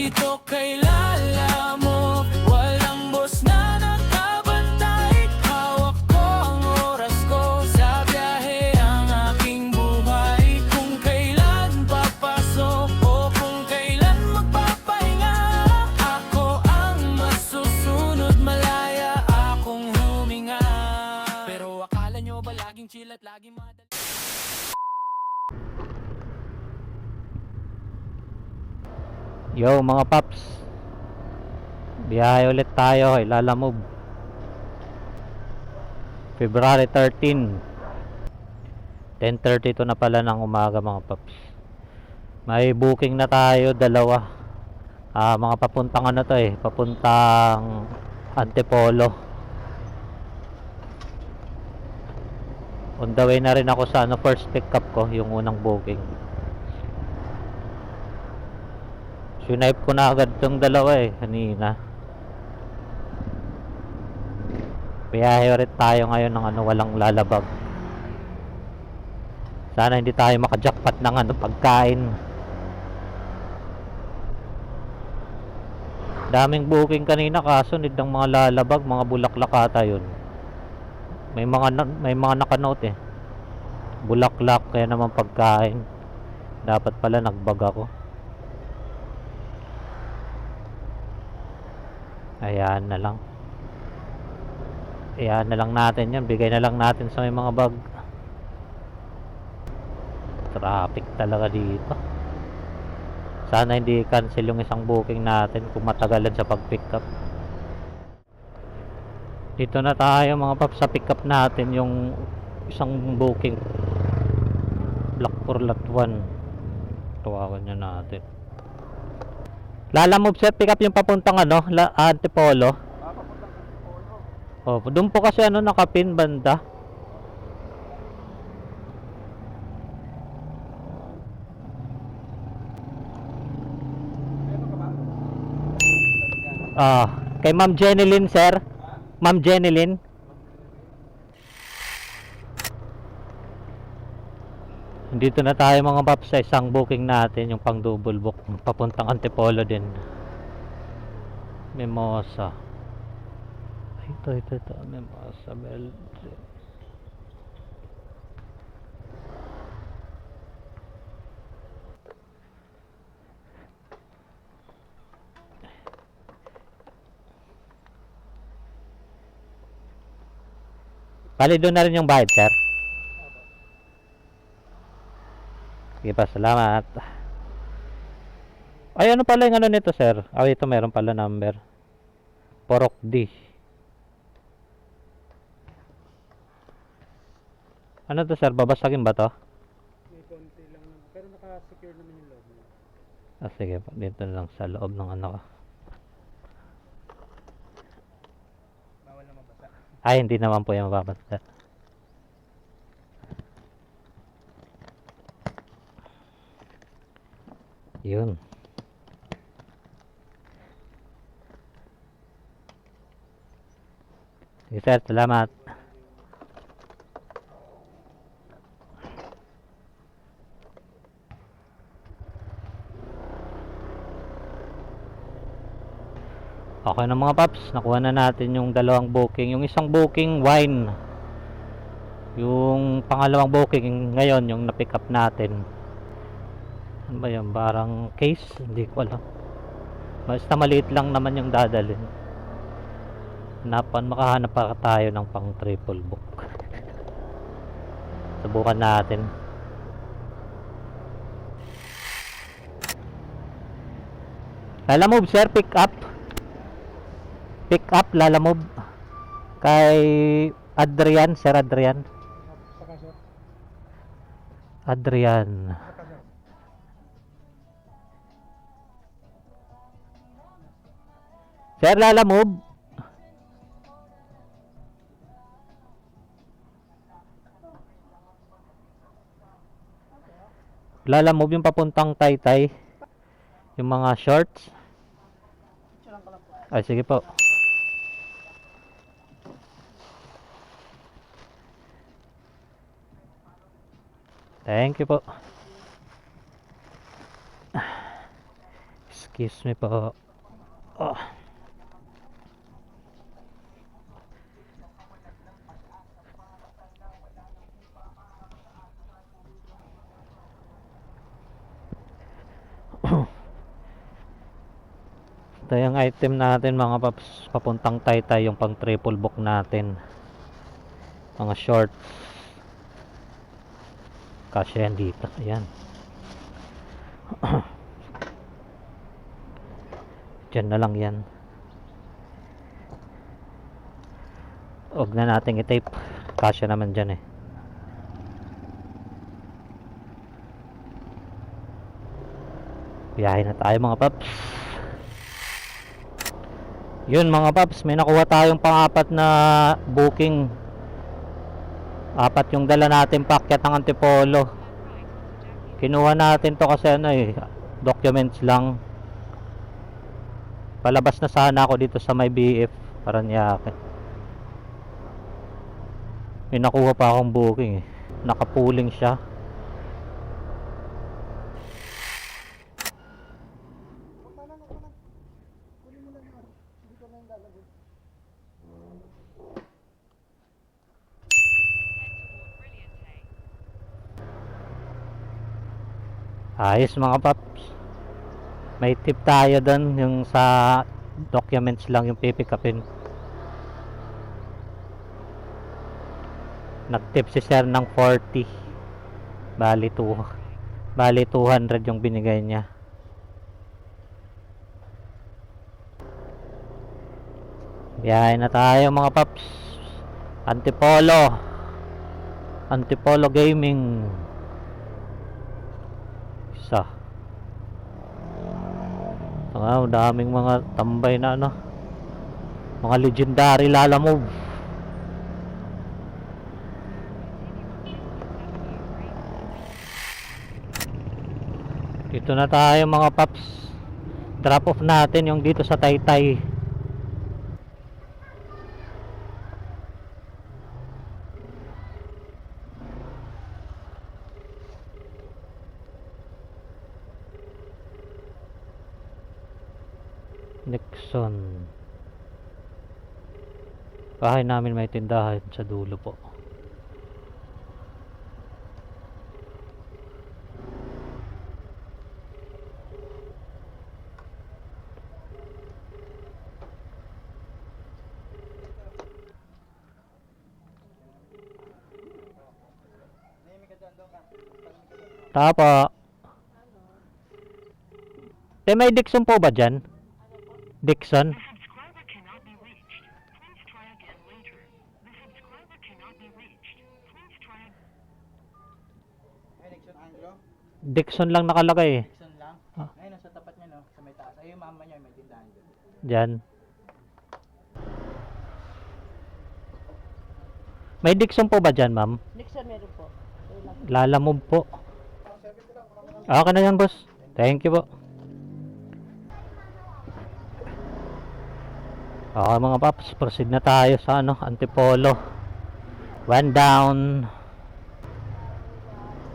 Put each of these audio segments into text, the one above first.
dito kay Lala mo. Walang boss na nakabantay. Hawak ko ang oras ko. Sa biyahe ang aking buhay. Kung kailan papasok o kung kailan magpapahinga, ako ang masusunod. Malaya akong huminga. Pero akala nyo ba laging chill at laging madali? Yo mga paps, biyahe ulit tayo kay Lala Move. February 13, 10:32 na pala ng umaga mga paps. May booking na tayo, dalawa. Mga papuntang ano to papuntang Antipolo. On the way na rin ako sa first pick up ko, yung unang booking. Sunipe ko na agad itong dalawa kanina. Biyahe ulit tayo ngayon ng walang lalabag. Sana hindi tayo makajackpot ng pagkain. Daming booking kanina, kaso need ng mga lalabag, mga bulaklak ata yun. May mga nakanote bulaklak, kaya naman pagkain. Dapat pala nagbag ako. Ayan na lang. Ayan na lang natin yan. Bigay na lang natin sa may mga bag. Traffic talaga dito. Sana hindi cancel yung isang booking natin kung matagalan sa pag-pick up. Dito na tayo mga paps sa pick up natin yung isang booking. Blackpool Lot 1. Tawagan nyo natin. Lala Move sir, pick up yung papuntang Antipolo. Oh, doon po kasi nakapin banda. Kay Ma'am Jenilyn sir. Ma'am Jenilyn. Dito na tayo mga paps sa isang booking natin, yung pang double book papuntang Antipolo din. Mimosa. Ito Mimosa Bell. Bali doon na rin yung bayad sir. Sige pa, salamat. Ay, ano pala yung nito, sir? Ito meron pala number. Porok D. Ano to, sir? Babasagin ba to? May konti lang naman. Pero naka-secure naman yung loob niya. Sige. Dito lang sa loob ng ko. Bawal na mabasa. Ay, hindi naman po yung mababasa. Yun. Sige sir, salamat. Okay na mga paps, nakuha na natin yung dalawang booking. Yung isang booking, wine. Yung pangalawang booking, ngayon, yung na-pick up natin. Ano ba yan? Parang case? Hindi ko alam. Basta maliit lang naman yung dadalhin. Makahanap pa tayo ng pang triple book. Subukan natin. Lala Move sir, pick up. Pick up Lala Move. Kay Adrian, Sir Adrian. Saka sir. Adrian. Sir, Lala Move. Lala Move yung papuntang Taytay. Yung mga shorts. Ay, sige po. Thank you po. Excuse me po. Oh. Ito yung item natin mga paps, papuntang Taytay, yung pang triple book natin, mga shorts. Kasya yan dito, ayan. Diyan na lang yan, huwag na nating i-tape, kasya naman dyan eh. Biyahe na tayo mga paps. Yun mga paps, may nakuha tayong pang-apat na booking. Apat yung dala natin packet ng Antipolo. Kinuha natin to kasi ano eh, documents lang. Palabas na sana ako dito sa may BF Paranaque. May nakuha pa akong booking eh, nakapuling siya. Ayos mga paps, may tip tayo doon, yung sa documents lang yung pipick upin. Nag-tip si sir ng 40, bali 200 yung binigay niya. Biyahe na tayo mga paps. Antipolo Gaming. Isa. Wow, daming mga tambay na ano, mga legendary Lalamove. Dito na tayo mga paps, drop off natin yung dito sa Taytay. Nixon. Bahay namin may tindahan sa dulo po. Tapa. May Dixon po ba dyan? Dixon? Dixon lang nakalagay eh. Dixon lang. Ah. Ayun, sa tapat niya, no? Sa may taas. Ayun, mama niya, may tindahan doon. Dyan. May Dixon po ba dyan, ma'am? Dixon meron po. Lalamove po. Okay na yan, boss. Thank you po. Okay mga paps, proceed na tayo sa ano, Antipolo. One down.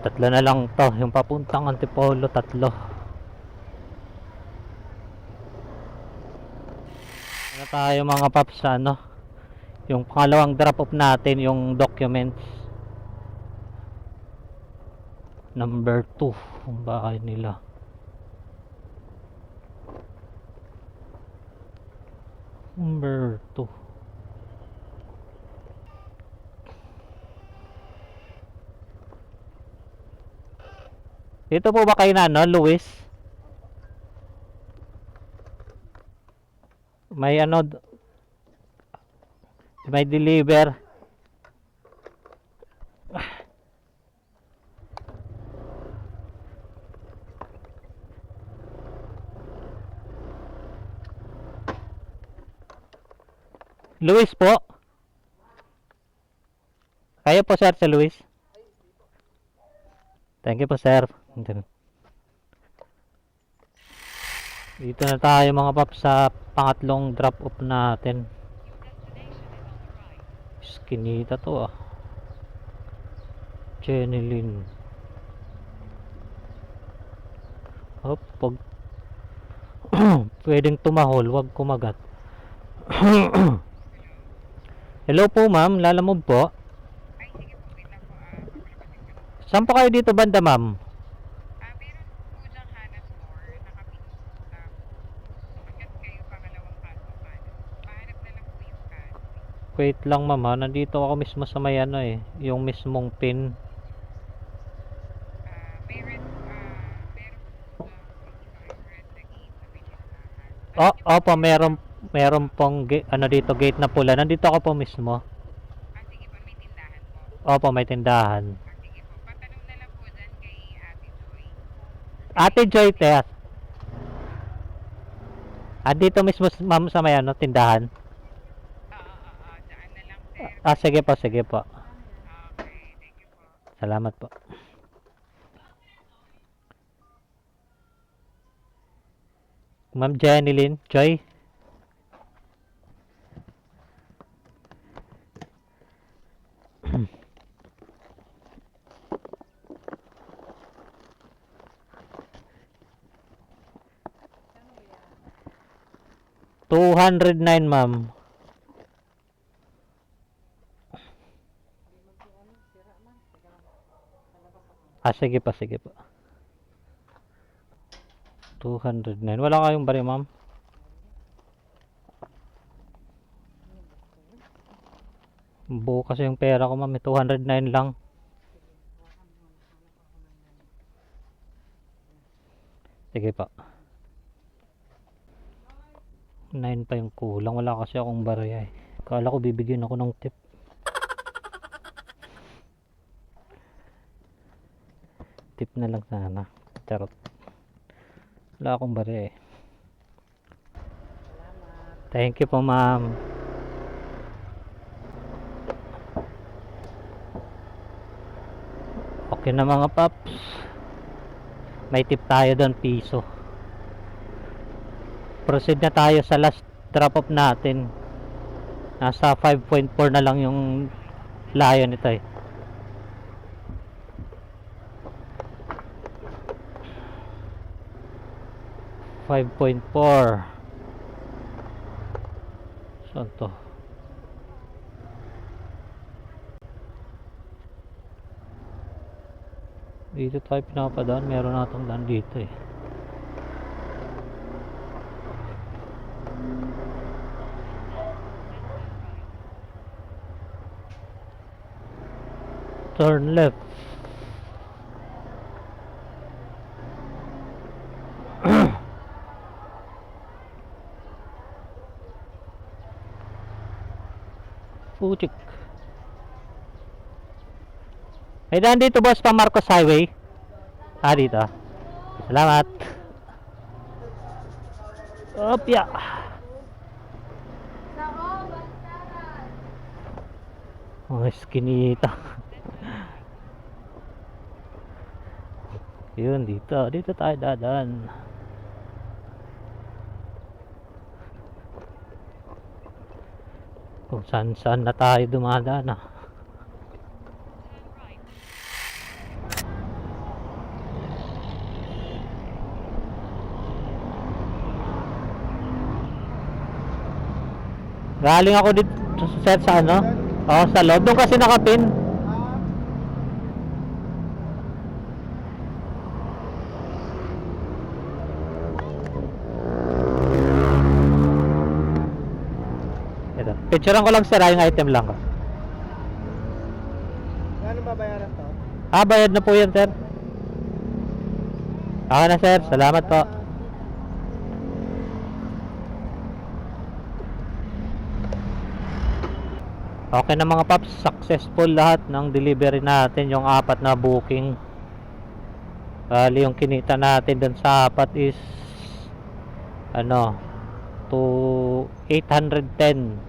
Tatlo na lang to, yung papuntang Antipolo, tatlo. Na tayo mga paps sa ano, yung pangalawang drop off natin, yung documents. Number 2, yung bahay nila. Number 2. Dito po ba kayo na, no, Luis? May ano, may deliver. Luis po. Kayo po sir, si Luis. Thank you po sir. Dito na tayo mga paps sa pangatlong drop off natin. Skinita to ah. Jenilyn. Hop, pag Pwedeng tumahol, wag kumagat. Hello po ma'am, lalamove po. Saan po kayo dito banda ma'am? Meron po diyang Hana store, nakapinos po tapos umakyat kayo pangalawang kanto kanan. Pahanap na lang po yung kan. Wait lang ma'am ha, nandito ako mismo sa may ano eh, yung mismong pin. Meron po diyang red na gate na pinuntahan. Oh, opo, meron pong ano dito, gate na pula. Nandito ako po mismo. Sige po, may tindahan po. Opo, may tindahan. Sige po, patanong na lang po dyan kay Ate Joy. Ate Joy, te. Dito mismo ma'am sa may ano, tindahan. Daan na lang sir. Sige po, sige po. Okay, thank you po. Salamat po. Ma'am Jenilyn, Joy. $209 ma'am. Sige pa, sige pa. 209. Wala kayong bari, ma'am? Buo kasi yung pera ko, ma'am. 209 lang. Sige pa. 9 pa yung kulang. Wala kasi akong barya eh. Kala ko bibigyan ako ng tip. Tip na lang sana. Charot. Wala akong barya eh. Thank you po ma'am. Okay na mga paps. May tip tayo doon, piso. Proceed na tayo sa last drop off natin. Nasa 5.4 na lang yung layo nito eh. $5.4. Saan to? Dito tayo pinapadaan. Meron natong daan dito eh. Turn left. Putik. May daan dito boss pang Marcos Highway. Dito. Salamat. Opya. Oh, skinita. Yun, dito. Dito tayo dadaan. Kung saan na tayo dumadaan ah. Galing ako dito sa ano? Oh, sa loob. Doon kasi nakapin. Ito. Picturean ko lang sir, yung item lang ko. Gano'ng babayaran to? Bayad na po yan sir. Okay na sir, salamat po. Okay na mga paps, successful lahat ng delivery natin, yung 4 na booking. Bali yung kinita natin dun sa 4 is ano, to 810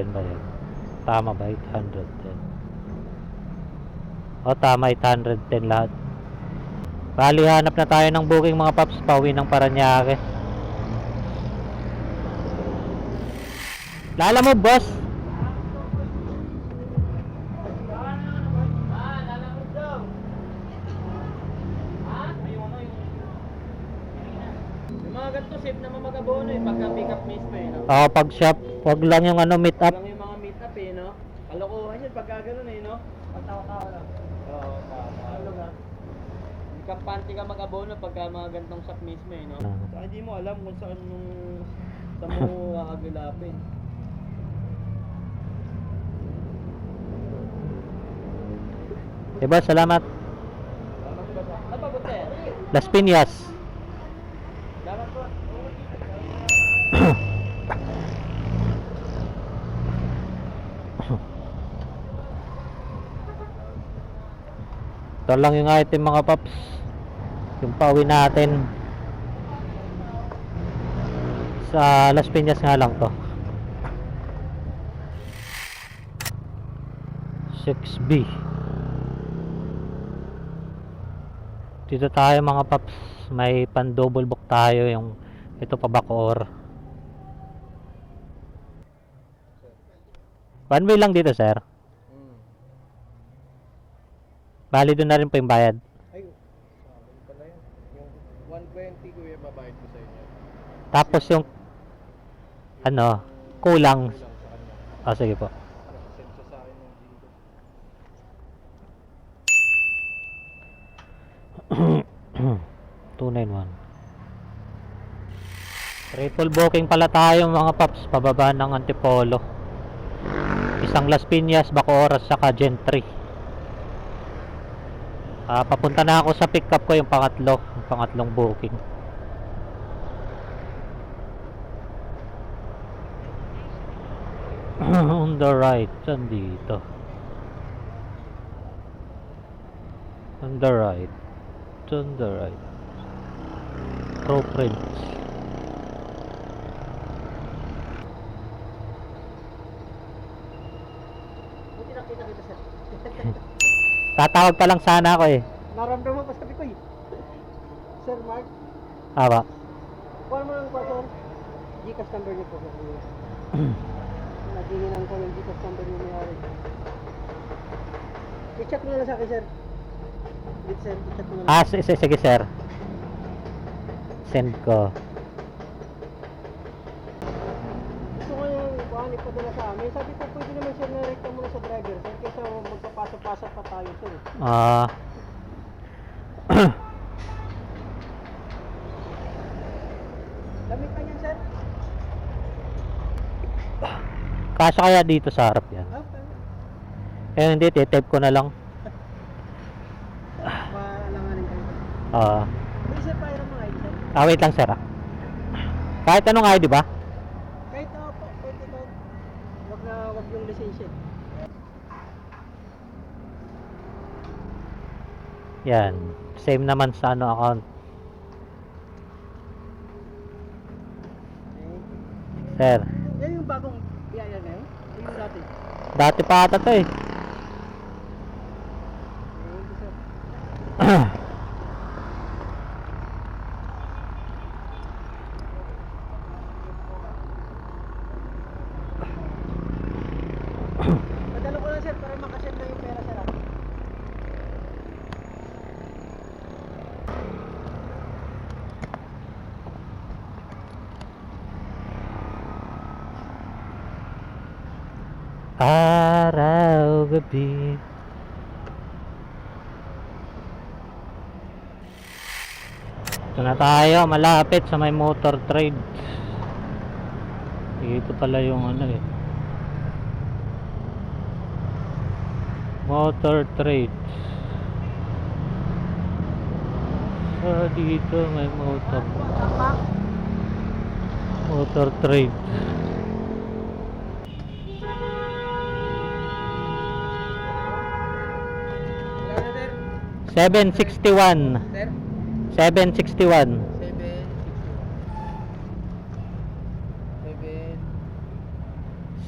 ba yun? Tama ba? 810. O tama, 810 lahat. Bali hanap na tayo ng booking mga paps, pauwi ng Paranaque. Lala mo boss. Yung mga ganito, safe naman mag-abono eh, pagka pick up mismo eh, no? Pag shop, wag lang yung ano, meet up. Lang yung mga meet up eh, no? Kalokohan yun pagka ganun eh, no? Pagtawa-tawa lang. Oo, tama. Ano nga? Hindi kampante ka mag-abono pagka mga ganitong shop mismo eh, no? Saka hindi mo alam kung saan mo kakagulapin. Diba, salamat. Ano ba, Bote? Las Piñas. Dapat po. Ito lang yung item mga paps. Yung pauwi natin. Sa Las Piñas nga lang to. 6B. Dito tayo mga paps. May pan double book tayo. Yung ito pa Bacoor. One way lang dito sir. Bali doon na rin po yung bayad. Ay, sabi pala yun. Yung 120 kuya, babayad ko sa inyo. Tapos yung ano, kulang. Kulang sa kanya. Sige po. Send siya sa akin ng Gcash. Triple booking pala tayo mga paps, pababa ng Antipolo. Isang Las Piñas, Bacoor, saka Gentry. Papunta na ako sa pick up ko yung pangatlong booking. On the right, saan dito? On the right. On the right. Pro prints. Buti nakita kita sir. Tatawag pa lang sana ako eh. Naramdaman pa sabi ko eh. Sir Mark, Ba? kuha mo lang po sir. Gcash number niyo po. Naginginan ko yung Gcash number niyo mayari. I-chat mo na lang sa akin sir. Wait sir, i-chat mo na lang. Sige sir. Send ko. Gusto ko yung kuhaan ipadala sa amin. Sabi ko pwede naman sir na rekta muna sa driver sir. Kaysa magpapasa-pasa pa tayo sir. Lamig pa niyan sir? Kasya kaya dito sa harap yan. Okay. Hindi, tape ko na lang. Maalanganin kayo. May sir pa yung mga ID sir? Wait lang sir. Kahit anong ID ba? Kahit po, pwede ba? Wag yung lisensya. Yan. Same naman sa ano account. Sir. Yan yung bagong biyaya ngayon? O yung dati? Dati pa ata to eh. Thank you sir. Padalo ko lang sir para makasend na yung pera sir. Araw, gabi. Ito na tayo, malapit sa may motor trade. Dito pala yung ano eh. Motor trade. Dito may motor trade. Wala na sir? 761. Sir? 761.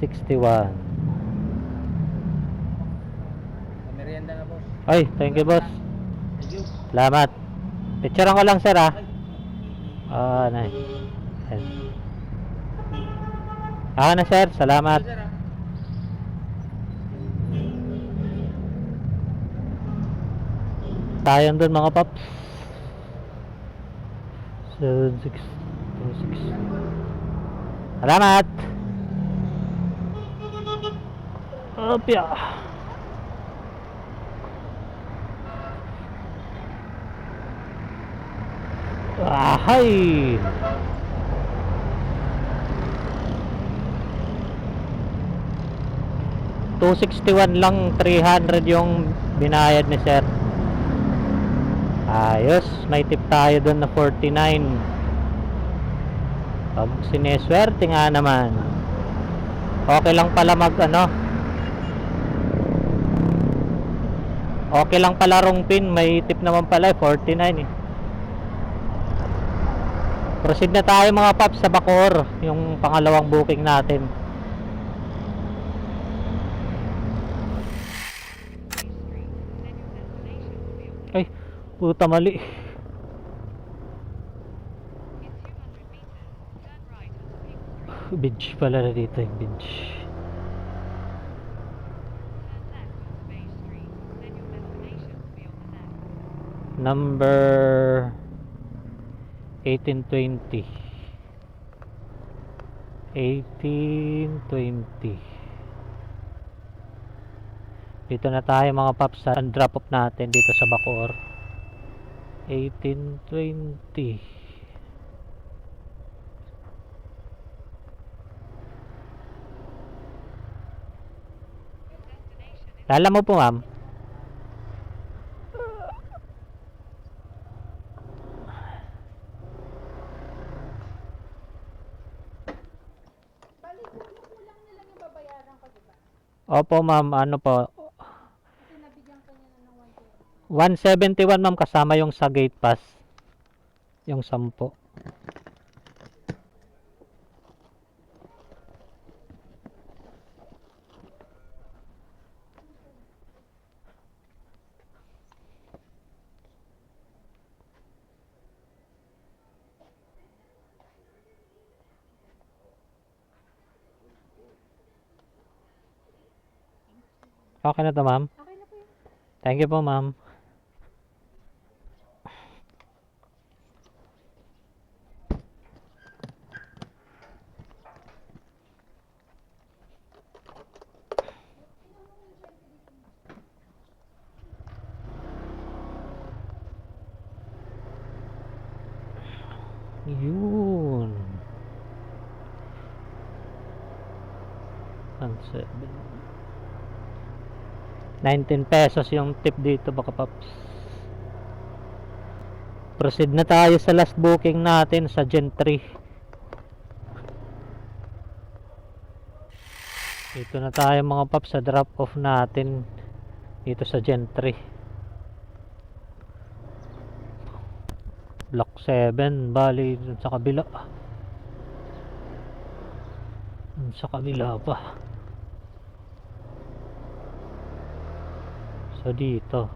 61. Merienda na po. Ay, thank you boss. Thank you. Salamat. Picturean ko lang sir ah. Nice. Yes. Na sir, salamat. Sir ah. Sayang dun mga paps. 7626. Salamat! Opya! Ahay! $261 lang, 300 yung binayad ni sir. Ayos, may tip tayo doon na 49. Pag sineswerte nga naman. Okay lang pala okay lang pala pin, may tip naman pala 49 eh. Proceed na tayo mga paps sa Bacoor, yung pangalawang booking natin. Ay, puta mali. Beach pala na dito yung beach. Number 1820. 1820. Dito na tayo mga paps sa drop off natin dito sa Bacoor. 1820. Lala mo po ma'am. Opo ma'am, ano po? 171 ma'am, kasama yung sa gate pass. Yung 10. Okay na to ma'am? Okay na po yun. Thank you po ma'am. Yun. 19 pesos yung tip dito baka paps. Proceed na tayo sa last booking natin sa Gentry. Dito na tayo mga paps sa drop off natin dito sa Gentry. Block 7, bali dun sa kabila. Dun sa kabila pa. So dito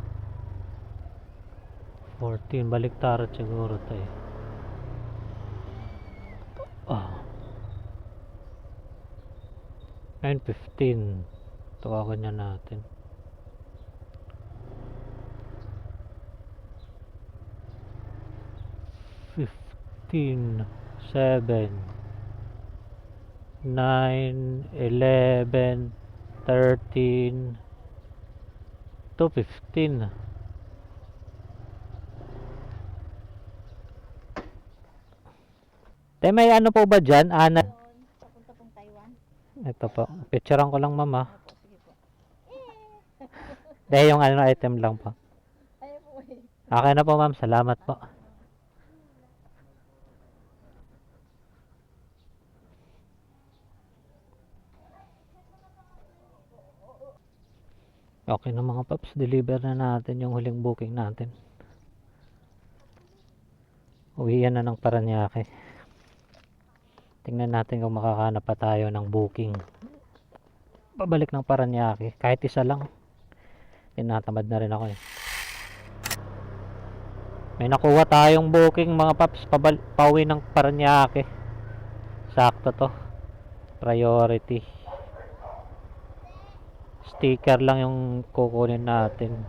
14, baliktaran siguro tayo. Ah 9:15. Tawagan niya natin. Fifteen, 7, 9, 11, 13, 2:15. May ano po ba dyan? Ana? Papunta pong Taiwan. Ito po. Picturean ko lang mama. Opo, sige po. Dahil yung ano item lang po. Ayaw po eh. Okay na po ma'am. Salamat po. Okay na mga paps. Deliver na natin yung huling booking natin. Uwian na ng Paranaque. Tingnan natin kung makakahanap pa tayo ng booking. Pabalik ng Paranaque. Kahit isa lang. Tinatamad na rin ako eh. May nakuha tayong booking mga paps. Pauwi ng Paranaque. Sakto to. Priority. Sticker lang yung kukunin natin.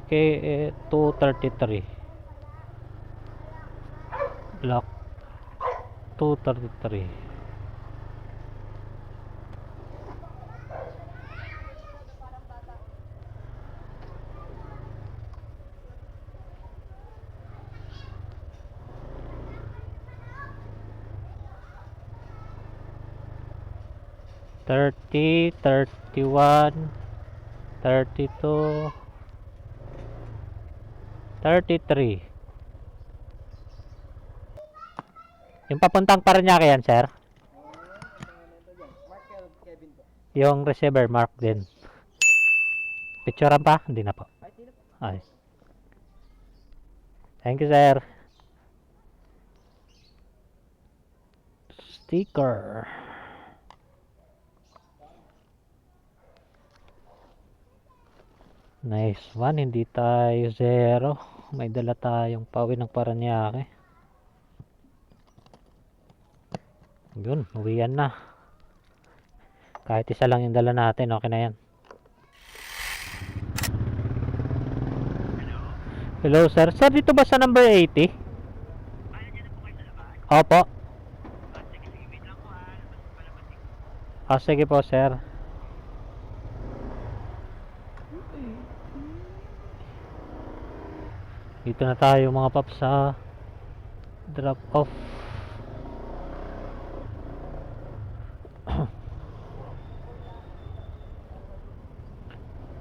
Okay, 233. Lock 233. Thirty, 31, 32, 33. Yung papuntang Parañaque yan, sir? Mark Kevin po. Yung receiver, mark din. Picturean pa? Hindi na po. Ay, sino po? Ay. Thank you, sir. Sticker. Nice one. Hindi tayo zero. May dala tayong pawi ng Parañaque. Yun, uwian na. Kahit isa lang yung dala natin, okay na yan. Hello, sir. Sir, dito ba sa number 80? Opo. Sige po, sir. Dito na tayo mga paps sa drop off.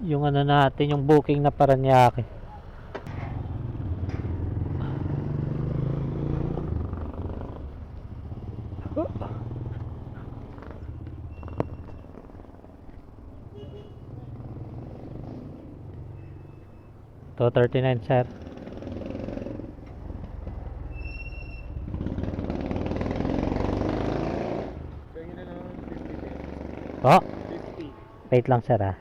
Yung ano natin, yung booking na Parañaque. To 39, sir. Kaya na lang 50 pesos. Oh, 50. wait lang, sir, ah.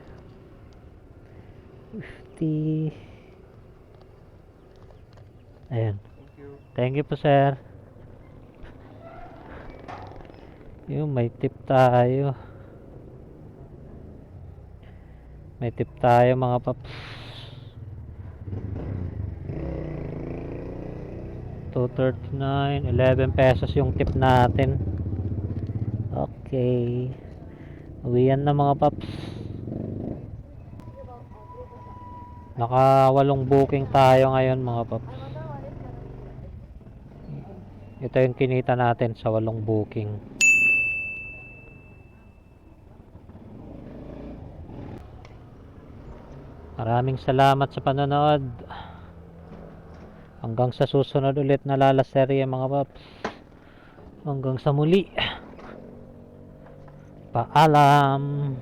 50. Ayan. Thank you. Thank you po, sir. Yung may tip tayo. May tip tayo mga paps. 239, 11 pesos yung tip natin. Okay. Uwian na mga paps. Naka 8 booking tayo ngayon mga paps. Ito yung kinita natin sa 8 booking. Maraming salamat sa panonood. Hanggang sa susunod ulit na lalaserye mga paps. Hanggang sa muli. Paalam.